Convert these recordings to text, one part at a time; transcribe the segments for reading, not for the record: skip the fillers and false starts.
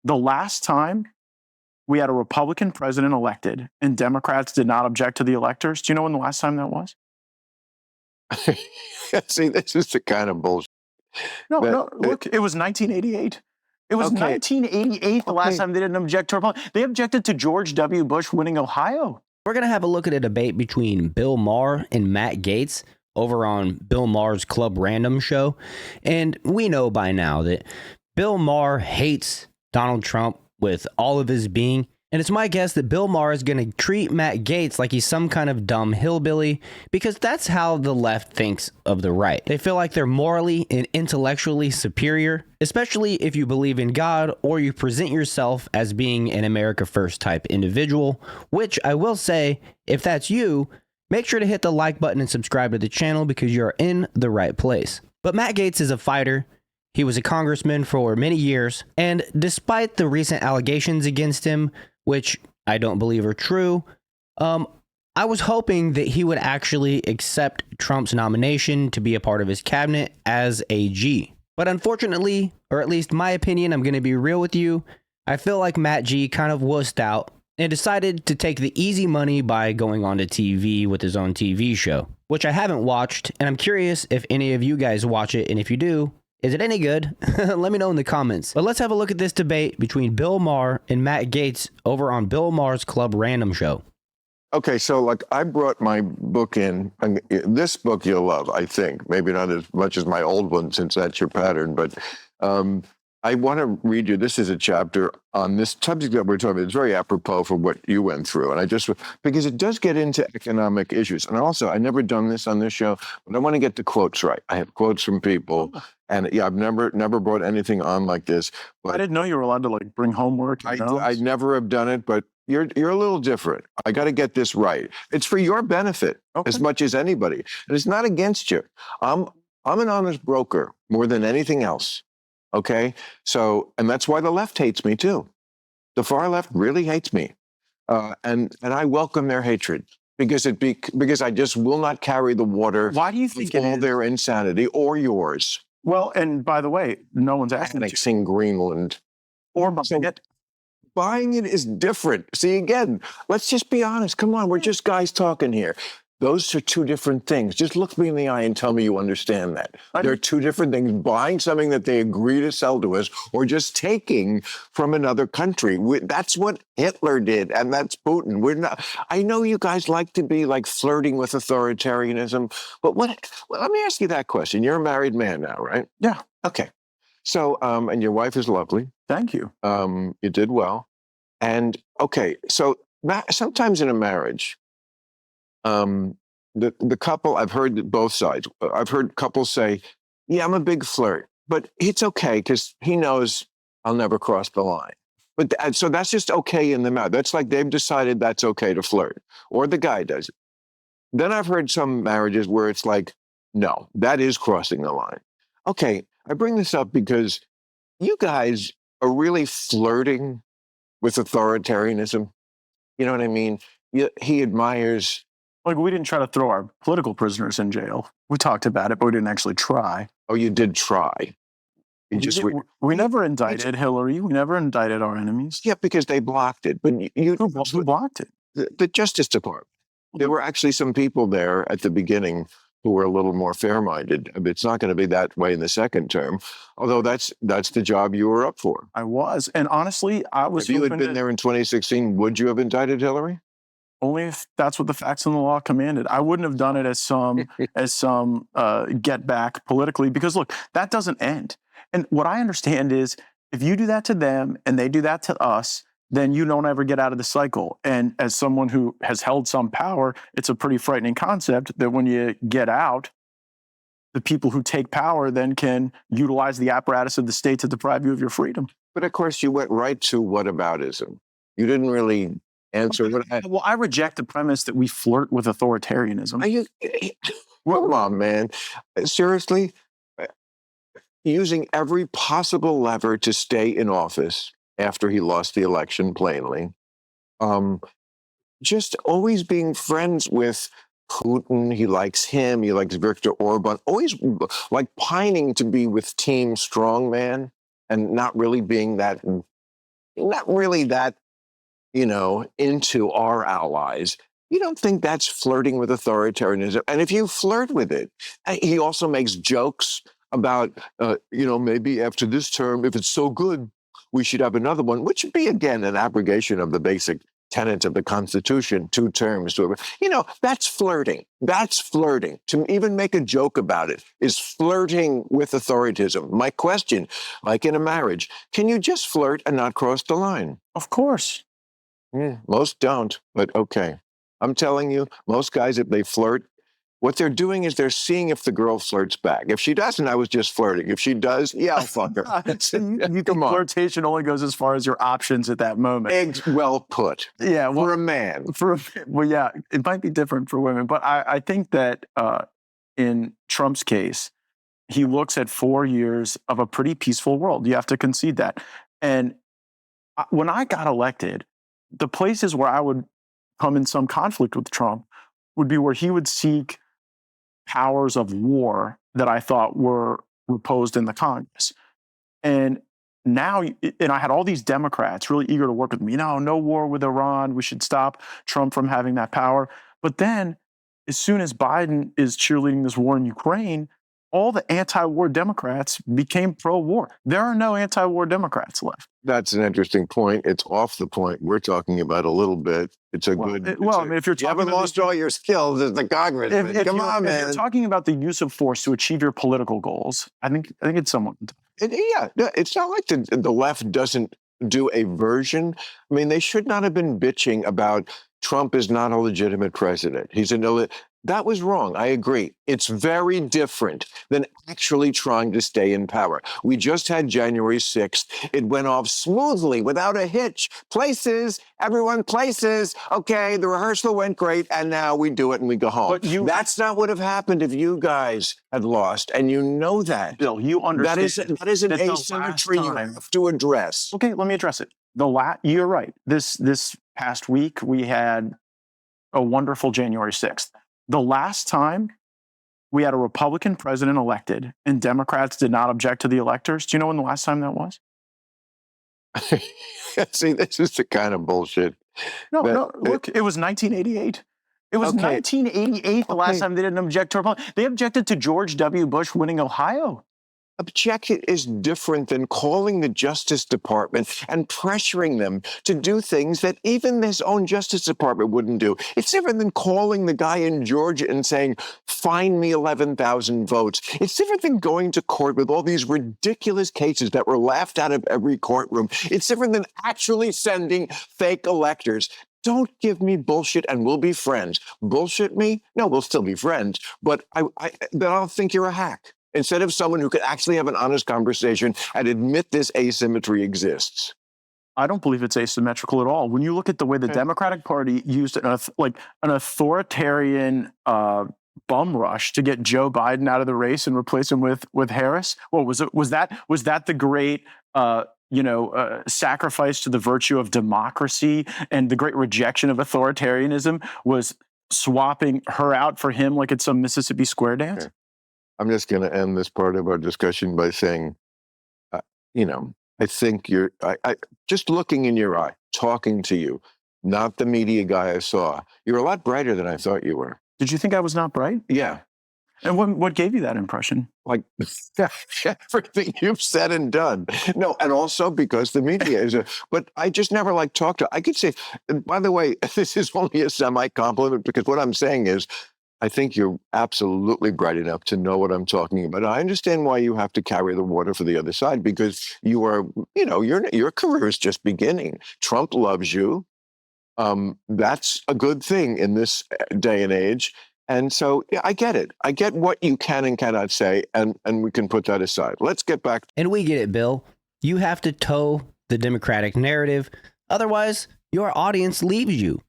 The last time we had a Republican president elected and Democrats did not object to the electors, do you know when the last time that was? See, this is the kind of bullshit. No, look, it was 1988. It was Okay. 1988 the last time they didn't object to Republicans. They objected to George W. Bush winning Ohio. We're going to have a look at a debate between Bill Maher and Matt Gaetz over on Bill Maher's Club Random show. And we know by now that Bill Maher hates Donald Trump with all of his being. And it's my guess that Bill Maher is going to treat Matt Gaetz like he's some kind of dumb hillbilly, because that's how the left thinks of the right. They feel like they're morally and intellectually superior, especially if you believe in God or you present yourself as being an America First type individual, which I will say, if that's you, make sure to hit the like button and subscribe to the channel because you're in the right place. But Matt Gaetz is a fighter. He was a congressman for many years, and despite the recent allegations against him, which I don't believe are true, I was hoping that he would actually accept Trump's nomination to be a part of his cabinet as AG. But unfortunately, or at least my opinion, I'm going to be real with you, I feel like Matt G kind of wussed out and decided to take the easy money by going onto TV with his own TV show, which I haven't watched, and I'm curious if any of you guys watch it, and if you do, is it any good? Let me know in the comments. But let's have a look at this debate between Bill Maher and Matt Gaetz over on Bill Maher's Club Random show. Okay, so like I brought my book in, and this book you'll love, I think. Maybe not as much as my old one, since that's your pattern, but I want to read you, this is a chapter on this subject that we're talking about. It's very apropos for what you went through. And because it does get into economic issues. And also, I've never done this on this show, but I want to get the quotes right. I have quotes from people. And yeah, I've never brought anything on like this. But I didn't know you were allowed to like bring homework. I never have done it, but you're a little different. I got to get this right. It's for your benefit as much as anybody. And it's not against you. I'm an honest broker more than anything else. Okay, so, and that's why the left hates me too. The far left really hates me, and I welcome their hatred because I just will not carry the water. Why do you think all their insanity or yours? Well, and by the way, no one's asking annexing Greenland or buying it. Buying it is different. See, again, let's just be honest. Come on, we're just guys talking here. Those are two different things. Just look me in the eye and tell me you understand that. They're two different things. Buying something that they agree to sell to us or just taking from another country. That's what Hitler did, and that's Putin. We're not. I know you guys like to be like flirting with authoritarianism, but well, let me ask you that question. You're a married man now, right? Yeah. Okay. So, and your wife is lovely. Thank you. You did well. And okay, so sometimes in a marriage, the couple, I've heard both sides. I've heard couples say, yeah, I'm a big flirt, but it's okay because he knows I'll never cross the line. But so that's just okay in the mouth. That's like they've decided that's okay to flirt, or the guy does it. Then I've heard some marriages where it's like, no, that is crossing the line. Okay, I bring this up because you guys are really flirting with authoritarianism. You know what I mean? He admires. Like, we didn't try to throw our political prisoners in jail. We talked about it, but we didn't actually try. Oh, you did try. We never indicted Hillary. We never indicted our enemies. Yeah, because they blocked it. But Who blocked it? The Justice Department. There were actually some people there at the beginning who were a little more fair-minded. It's not going to be that way in the second term, although that's the job you were up for. I was. And honestly, I was. If you had been there in 2016, would you have indicted Hillary? Only if that's what the facts and the law commanded. I wouldn't have done it as some get back politically, because look, that doesn't end. And what I understand is if you do that to them and they do that to us, then you don't ever get out of the cycle. And as someone who has held some power, it's a pretty frightening concept that when you get out, the people who take power then can utilize the apparatus of the state to deprive you of your freedom. But of course, you went right to whataboutism. You didn't really answer. Well, I reject the premise that we flirt with authoritarianism. Are you? Come on, man. Seriously? Using every possible lever to stay in office after he lost the election, plainly. Just always being friends with Putin. He likes him. He likes Viktor Orban. Always like pining to be with Team Strongman and not really being that not really that, into our allies. You don't think that's flirting with authoritarianism? And if you flirt with it, he also makes jokes about, maybe after this term, if it's so good, we should have another one, which would be, again, an abrogation of the basic tenets of the Constitution, 2 terms. That's flirting. That's flirting. To even make a joke about it is flirting with authoritism. My question, like in a marriage, can you just flirt and not cross the line? Of course. Most don't, but okay. I'm telling you, most guys, if they flirt, what they're doing is they're seeing if the girl flirts back. If she doesn't, I was just flirting. If she does, yeah, I'll fuck her. You think flirtation only goes as far as your options at that moment. Well put. Yeah, well, for a man. Yeah, it might be different for women, but I think that in Trump's case, he looks at 4 years of a pretty peaceful world. You have to concede that. And when I got elected, the places where I would come in some conflict with Trump would be where he would seek powers of war that I thought were reposed in the Congress. And now, and I had all these Democrats really eager to work with me. No war with Iran. We should stop Trump from having that power. But then, as soon as Biden is cheerleading this war in Ukraine, all the anti-war Democrats became pro-war. There are no anti-war Democrats left. That's an interesting point. It's off the point we're talking about a little bit. It's a good. I mean, if you're you haven't lost all your skills as the congressman. Come on, man. If you're talking about the use of force to achieve your political goals, I think it's somewhat. It's not like the left doesn't do a version. I mean, they should not have been bitching about Trump is not a legitimate president. That was wrong. I agree. It's very different than actually trying to stay in power. We just had January 6th. It went off smoothly without a hitch. Everyone places. Okay, the rehearsal went great, and now we do it and we go home. But that's not what would have happened if you guys had lost, and you know that. Bill, you understand. That is an asymmetry you have to address. Okay, let me address it. You're right. This past week, we had a wonderful January 6th. The last time we had a Republican president elected and Democrats did not object to the electors, do you know when the last time that was? See, this is the kind of bullshit. No, look, it was 1988. It was 1988 the last time they didn't object to Republicans. They objected to George W. Bush winning Ohio. Object is different than calling the Justice Department and pressuring them to do things that even his own Justice Department wouldn't do. It's different than calling the guy in Georgia and saying, find me 11,000 votes. It's different than going to court with all these ridiculous cases that were laughed out of every courtroom. It's different than actually sending fake electors. Don't give me bullshit and we'll be friends. Bullshit me? No, we'll still be friends. But then I'll think you're a hack. Instead of someone who could actually have an honest conversation and admit this asymmetry exists. I don't believe it's asymmetrical at all. When you look at the way the Democratic Party used an authoritarian bum rush to get Joe Biden out of the race and replace him with Harris, what was it? Was that the great sacrifice to the virtue of democracy and the great rejection of authoritarianism was swapping her out for him like it's some Mississippi Square dance? Okay. I'm just going to end this part of our discussion by saying, I think just looking in your eye, talking to you, not the media guy I saw, you're a lot brighter than I thought you were. Did you think I was not bright? Yeah. And what gave you that impression? Like everything you've said and done. No, and also because the media is but I just never talk to, I could say, and by the way, this is only a semi-compliment because what I'm saying is, I think you're absolutely bright enough to know what I'm talking about. I understand why you have to carry the water for the other side because you are, your career is just beginning. Trump loves you. That's a good thing in this day and age. And so, yeah, I get it. I get what you can and cannot say, and we can put that aside. Let's get back. And we get it, Bill. You have to toe the Democratic narrative. Otherwise, your audience leaves you.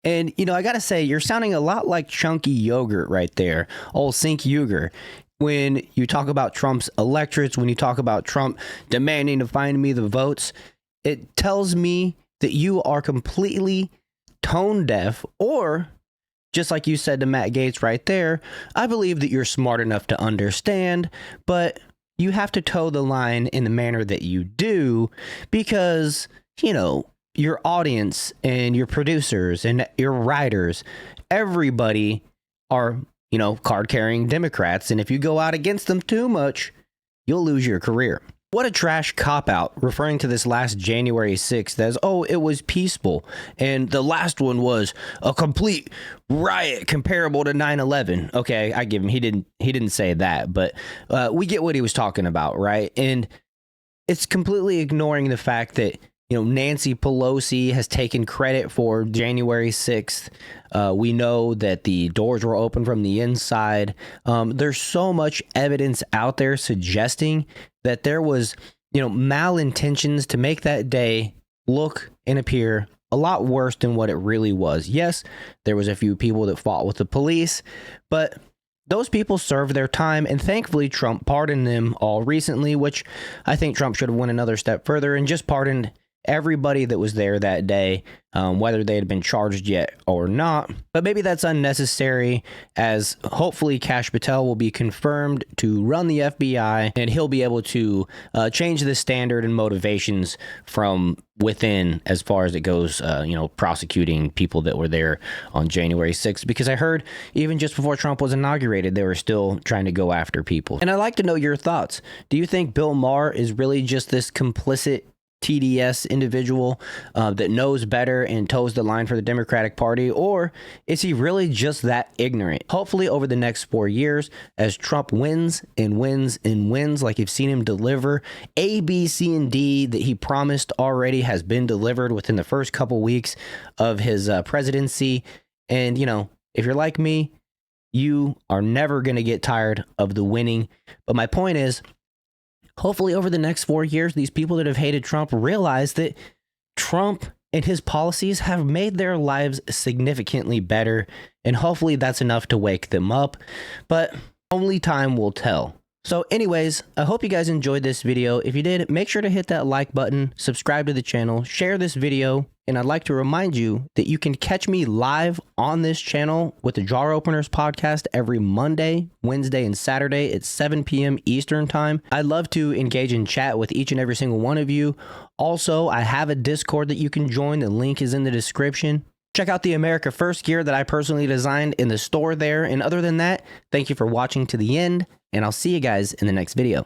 And, I got to say, you're sounding a lot like Chunky Yogurt right there, old Sink Uger. When you talk about Trump's electorates, when you talk about Trump demanding to find me the votes, it tells me that you are completely tone deaf, or just like you said to Matt Gaetz right there, I believe that you're smart enough to understand, but you have to toe the line in the manner that you do because you know, your audience and your producers and your writers, everybody are, you know, card-carrying Democrats. And if you go out against them too much, you'll lose your career. What a trash cop-out, referring to this last January 6th as, oh, it was peaceful. And the last one was a complete riot comparable to 9/11. Okay, I give him, he didn't say that, but we get what he was talking about, right? And it's completely ignoring the fact that, you know, Nancy Pelosi has taken credit for January 6th. We know that the doors were open from the inside. There's so much evidence out there suggesting that there was, you know, malintentions to make that day look and appear a lot worse than what it really was. Yes, there was a few people that fought with the police, but those people served their time, and thankfully Trump pardoned them all recently, which I think Trump should have went another step further and just pardoned everybody that was there that day, whether they had been charged yet or not. But maybe that's unnecessary, as hopefully Kash Patel will be confirmed to run the FBI, and he'll be able to change the standard and motivations from within as far as it goes, you know, prosecuting people that were there on January 6th. Because I heard even just before Trump was inaugurated, they were still trying to go after people. And I'd like to know your thoughts. Do you think Bill Maher is really just this complicit TDS individual that knows better and toes the line for the Democratic Party, or is he really just that ignorant? Hopefully over the next 4 years, as Trump wins and wins and wins, like you've seen him deliver, A, B, C, and D that he promised already has been delivered within the first couple weeks of his presidency. And, you know, if you're like me, you are never going to get tired of the winning. But my point is, hopefully over the next 4 years, these people that have hated Trump realize that Trump and his policies have made their lives significantly better. And hopefully that's enough to wake them up. But only time will tell. So anyways, I hope you guys enjoyed this video. If you did, make sure to hit that like button, subscribe to the channel, share this video, and I'd like to remind you that you can catch me live on this channel with the Jar Openers podcast every Monday, Wednesday, and Saturday at 7 p.m. Eastern time. I'd love to engage in chat with each and every single one of you. Also, I have a Discord that you can join. The link is in the description. Check out the America First gear that I personally designed in the store there. And other than that, thank you for watching to the end, and I'll see you guys in the next video.